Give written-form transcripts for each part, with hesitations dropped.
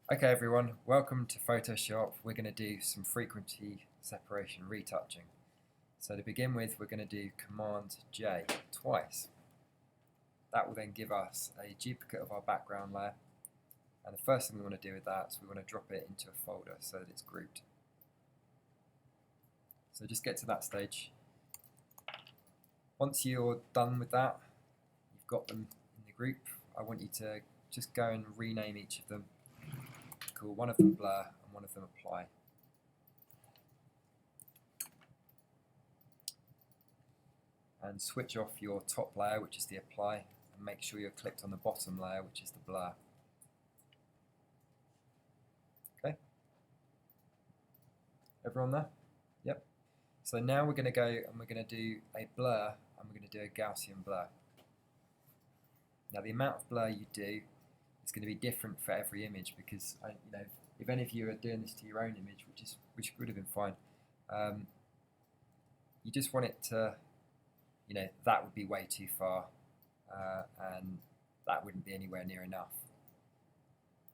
Okay everyone, welcome to Photoshop. We're going to do some frequency separation retouching. So to begin with, we're going to do Command J twice. That will then give us a duplicate of our background layer. And the first thing we want to do with that is we want to drop it into a folder so that it's grouped. So just get to that stage. Once you're done with that, you've got them in the group, I want you to just go and rename each of them. Call one of them blur and one of them apply. And switch off your top layer, which is the apply, and make sure you're clicked on the bottom layer, which is the blur. Okay? Everyone there? Yep. So now we're going to go and we're going to do a blur and we're going to do a Gaussian blur. Now the amount of blur you do is going to be different for every image because if any of you are doing this to your own image, which would have been fine, you just want it to, that would be way too far, and that wouldn't be anywhere near enough.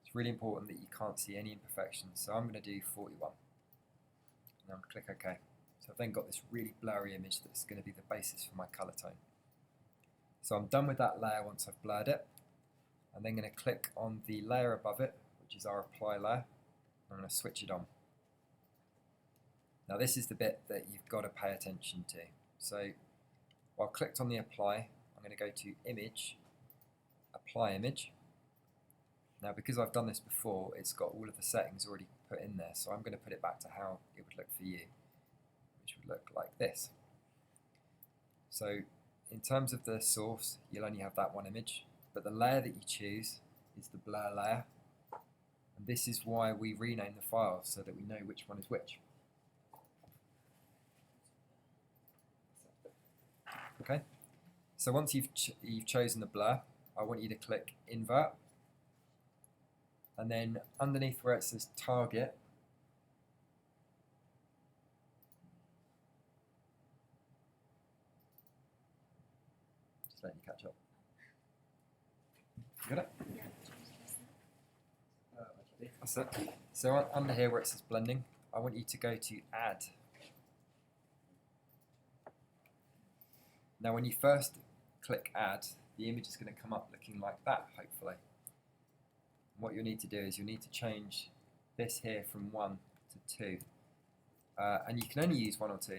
It's really important that you can't see any imperfections, so I'm going to do 41. Now click OK. So I've then got this really blurry image that's going to be the basis for my colour tone. So I'm done with that layer once I've blurred it. I'm then going to click on the layer above it, which is our apply layer. I'm going to switch it on. Now this is the bit that you've got to pay attention to. So while clicked on the apply, I'm going to go to image, apply image. Now because I've done this before, it's got all of the settings already put in there, so I'm going to put it back to how it would look for you, which would look like this. So in terms of the source, you'll only have that one image. But the layer that you choose is the blur layer, and this is why we rename the file so that we know which one is which. Okay, so once you've chosen the blur, I want you to click invert, and then underneath where it says target, just letting you catch up. You got it? Yeah. That's it. So under here where it says blending, I want you to go to add. Now when you first click add, the image is going to come up looking like that, hopefully. And what you'll need to do is you'll need to change this here from 1 to 2. And you can only use 1 or 2.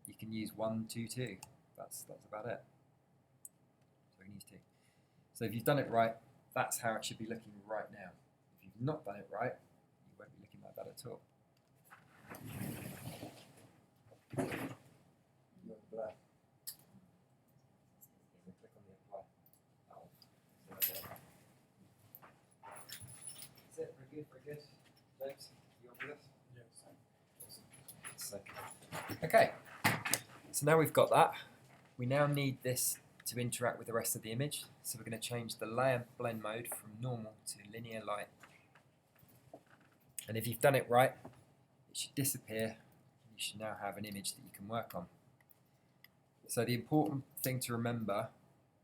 You can use 1, 2, 2. That's about it. So you can use 2. So if you've done it right, that's how it should be looking right now. If you've not done it right, you won't be looking like that at all. You want the blur. So click on the apply. That's it, very good, very good. James, you on with us? Yes. Awesome. So, okay, so now we've got that. We now need this to interact with the rest of the image. So we're going to change the layer blend mode from normal to linear light. And if you've done it right, it should disappear. You should now have an image that you can work on. So the important thing to remember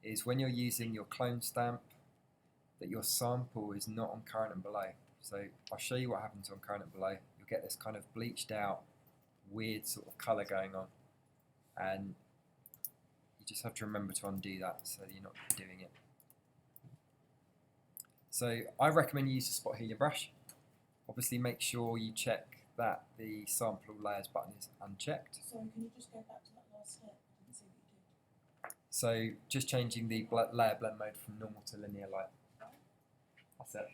is when you're using your clone stamp, that your sample is not on current and below. So I'll show you what happens on current and below. You'll get this kind of bleached out, weird sort of colour going on. And you just have to remember to undo that so that you're not doing it. So I recommend you use a spot healing brush. Obviously make sure you check that the sample layers button is unchecked. Sorry, can you just go back to that last step? I didn't see what you did. So just changing the layer blend mode from normal to linear light. That's it.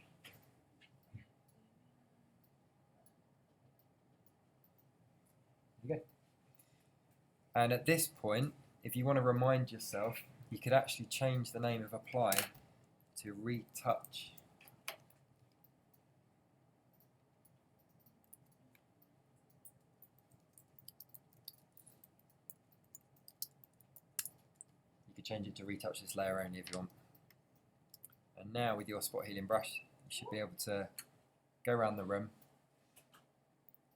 There you go. And at this point, if you want to remind yourself, you could actually change the name of apply to retouch. You could change it to retouch this layer only if you want. And now with your spot healing brush, you should be able to go around the room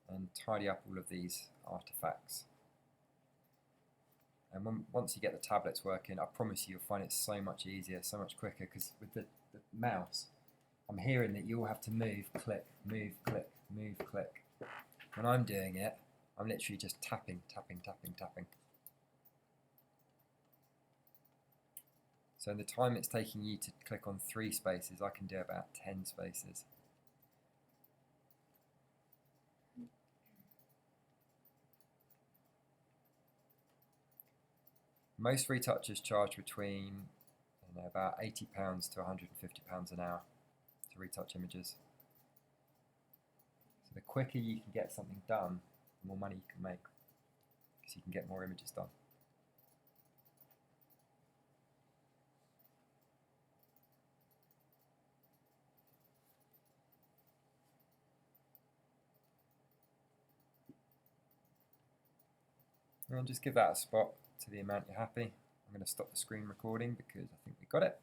and tidy up all of these artifacts. And once you get the tablets working, I promise you'll find it so much easier, so much quicker, because with the mouse, I'm hearing that you all have to move, click, move, click, move, click. When I'm doing it, I'm literally just tapping, tapping, tapping, tapping. So in the time it's taking you to click on 3 spaces, I can do about 10 spaces. Most retouchers charge between about £80 to £150 an hour to retouch images. So the quicker you can get something done, the more money you can make, because you can get more images done. And just give that a spot to the amount you're happy. I'm going to stop the screen recording because I think we got it.